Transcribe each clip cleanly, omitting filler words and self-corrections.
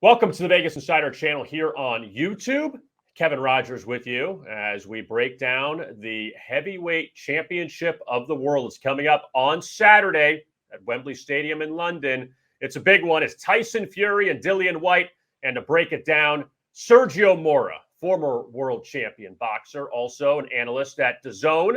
Welcome to the Vegas Insider channel here on YouTube. Kevin Rogers with you as we break down the heavyweight championship of the world. It's coming up on Saturday at Wembley Stadium in London. It's a big one. It's Tyson Fury and Dillian Whyte. And to break it down, Sergio Mora, former world champion boxer, also an analyst at DAZN.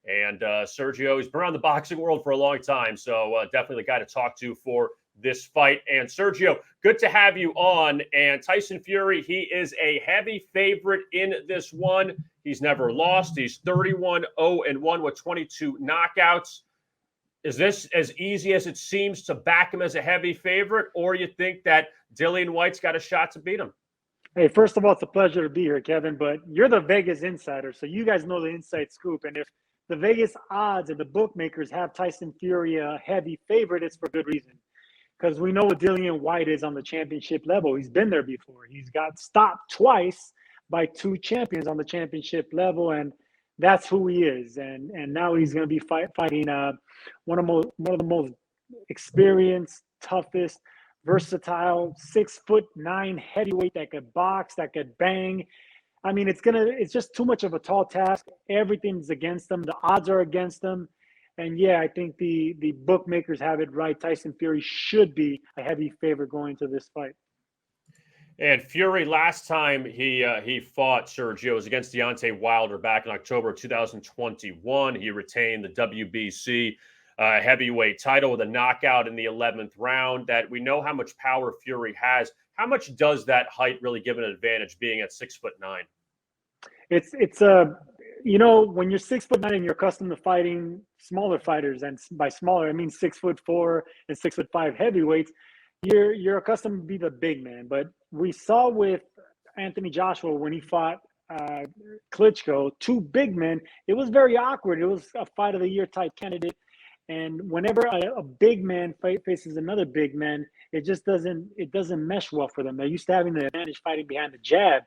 And Sergio, he's been around the boxing world for a long time, so definitely the guy to talk to for this fight. And Sergio, good to have you on. And Tyson Fury, he is a heavy favorite in this one. He's never lost. He's 31-0-1 with 22 knockouts. Is this as easy as it seems to back him as a heavy favorite, or you think that Dillian Whyte's got a shot to beat him? Hey, first of all, it's a pleasure to be here, Kevin, but you're the Vegas insider, so you guys know the inside scoop. And if the Vegas odds and the bookmakers have Tyson Fury a heavy favorite, it's for good reason. Because we know what Dillian Whyte is on the championship level. He's been there before. He's got stopped twice by two champions on the championship level, and that's who he is. And now he's going to be fighting one of the most experienced, toughest, versatile 6'9" heavyweight that could box, that could bang. I mean, it's just too much of a tall task. Everything's against him. The odds are against him. And yeah, I think the bookmakers have it right. Tyson Fury should be a heavy favorite going into this fight. And Fury, last time he fought Sergio was against Deontay Wilder back in October of 2021. He retained the WBC heavyweight title with a knockout in the 11th round. That we know how much power Fury has. How much does that height really give an advantage, being at 6'9"? It's when you're 6'9" and you're accustomed to fighting smaller fighters, and by smaller I mean 6'4" and 6'5" heavyweights, you're accustomed to be the big man. But we saw with Anthony Joshua when he fought Klitschko, two big men, it was very awkward. It was a fight of the year type candidate. And whenever a big man faces another big man, it doesn't mesh well for them. They're used to having the advantage fighting behind the jab.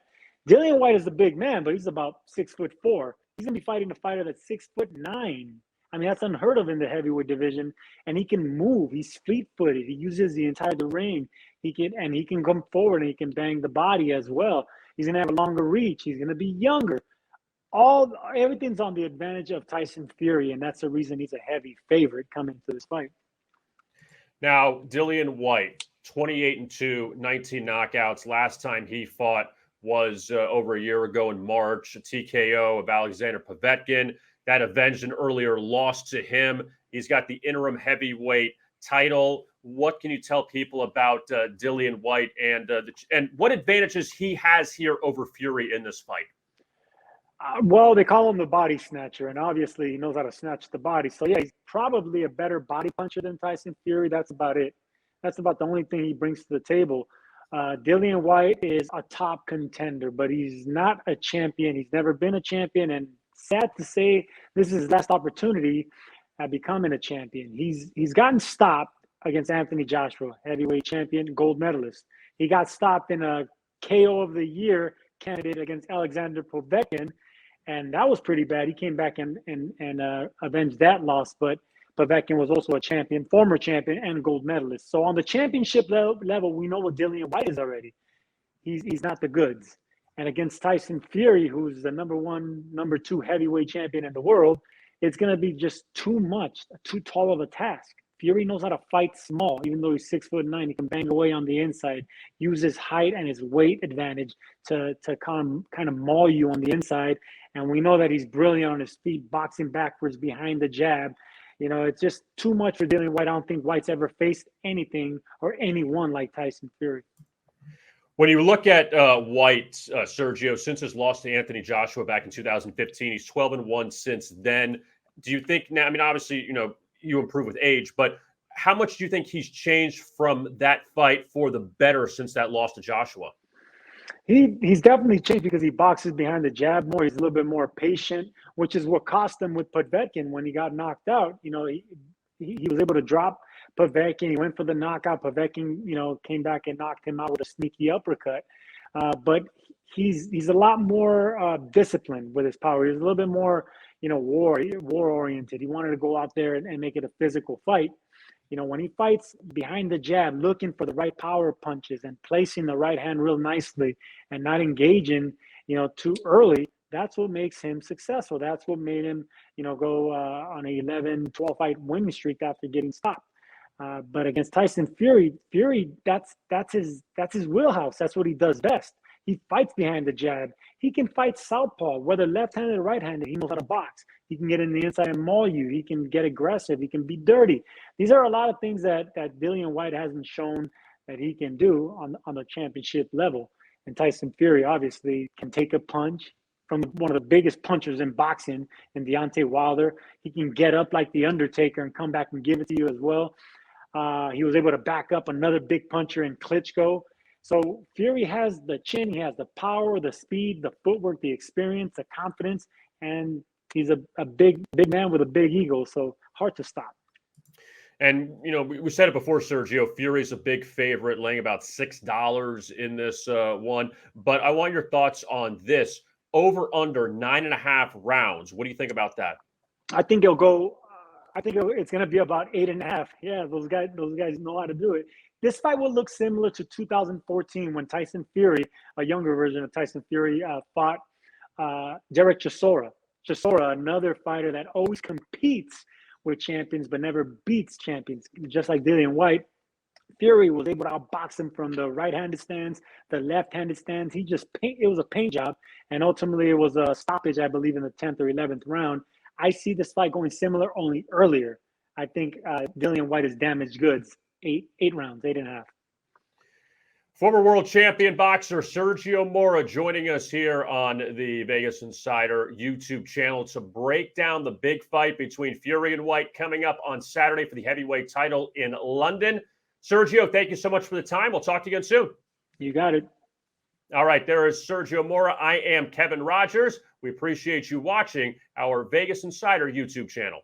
Dillian Whyte is a big man, but he's about 6'4". He's gonna be fighting a fighter that's 6'9". I mean, that's unheard of in the heavyweight division. And he can move. He's fleet-footed. He uses the entire terrain. He can come forward and he can bang the body as well. He's gonna have a longer reach. He's gonna be younger. Everything's on the advantage of Tyson Fury, and that's the reason he's a heavy favorite coming to this fight. Now, Dillian Whyte, 28-2, 19 knockouts. Last time he fought was over a year ago in March, a TKO of Alexander Povetkin. That avenged an earlier loss to him. He's got the interim heavyweight title. What can you tell people about Dillian Whyte and what advantages he has here over Fury in this fight? Well, they call him the body snatcher, and obviously he knows how to snatch the body. So yeah, he's probably a better body puncher than Tyson Fury. That's about it. That's about the only thing he brings to the table. Dillian Whyte is a top contender, but he's not a champion. He's never been a champion, and sad to say, this is his last opportunity at becoming a champion. He's gotten stopped against Anthony Joshua, heavyweight champion, gold medalist. He got stopped in a KO of the year candidate against Alexander Povetkin, and that was pretty bad. He came back and avenged that loss, but Povetkin was also a champion, former champion, and gold medalist. So on the championship level, we know what Dillian Whyte is already. He's not the goods. And against Tyson Fury, who's the number one, number two heavyweight champion in the world, it's going to be just too much, too tall of a task. Fury knows how to fight small, even though he's 6'9". He can bang away on the inside, use his height and his weight advantage to kind of maul you on the inside. And we know that he's brilliant on his feet, boxing backwards behind the jab. You know, it's just too much for Dillian Whyte. I don't think Whyte's ever faced anything or anyone like Tyson Fury. When you look at Whyte, Sergio, since his loss to Anthony Joshua back in 2015, he's 12-1 since then. Do you think now, I mean, obviously, you improve with age, but how much do you think he's changed from that fight for the better since that loss to Joshua? He's definitely changed because he boxes behind the jab more. He's a little bit more patient, which is what cost him with Povetkin when he got knocked out. He was able to drop Povetkin. He went for the knockout. Povetkin, came back and knocked him out with a sneaky uppercut. But he's a lot more disciplined with his power. He's a little bit more, war oriented. He wanted to go out there and make it a physical fight. When he fights behind the jab, looking for the right power punches and placing the right hand real nicely and not engaging, too early, that's what makes him successful. That's what made him, go on a 11, 12 fight winning streak after getting stopped. But against Tyson Fury, that's his wheelhouse. That's what he does best. He fights behind the jab. He can fight southpaw, whether left-handed or right-handed. He knows how to box. He can get in the inside and maul you. He can get aggressive. He can be dirty. These are a lot of things that Dillian Whyte hasn't shown that he can do on the championship level. And Tyson Fury obviously can take a punch from one of the biggest punchers in boxing, in Deontay Wilder. He can get up like the Undertaker and come back and give it to you as well. He was able to back up another big puncher in Klitschko. So Fury has the chin, he has the power, the speed, the footwork, the experience, the confidence, and he's a big man with a big ego. So hard to stop. And, we said it before, Sergio, Fury's a big favorite, laying about $6 in this one. But I want your thoughts on this. Over under 9.5 rounds. What do you think about that? I think it'll go. I think it's going to be about 8.5. Yeah, those guys know how to do it. This fight will look similar to 2014 when Tyson Fury, a younger version of Tyson Fury, fought Derek Chisora. Chisora, another fighter that always competes with champions but never beats champions, just like Dillian Whyte. Fury was able to outbox him from the right-handed stance, the left-handed stance. It was a paint job, and ultimately it was a stoppage, I believe, in the 10th or 11th round. I see this fight going similar, only earlier. I think Dillian Whyte is damaged goods. 8 rounds, 8.5. Former world champion boxer Sergio Mora joining us here on the Vegas Insider YouTube channel to break down the big fight between Fury and Whyte coming up on Saturday for the heavyweight title in London. Sergio, thank you so much for the time. We'll talk to you again soon. You got it. All right, there is Sergio Mora. I am Kevin Rogers. We appreciate you watching our Vegas Insider YouTube channel.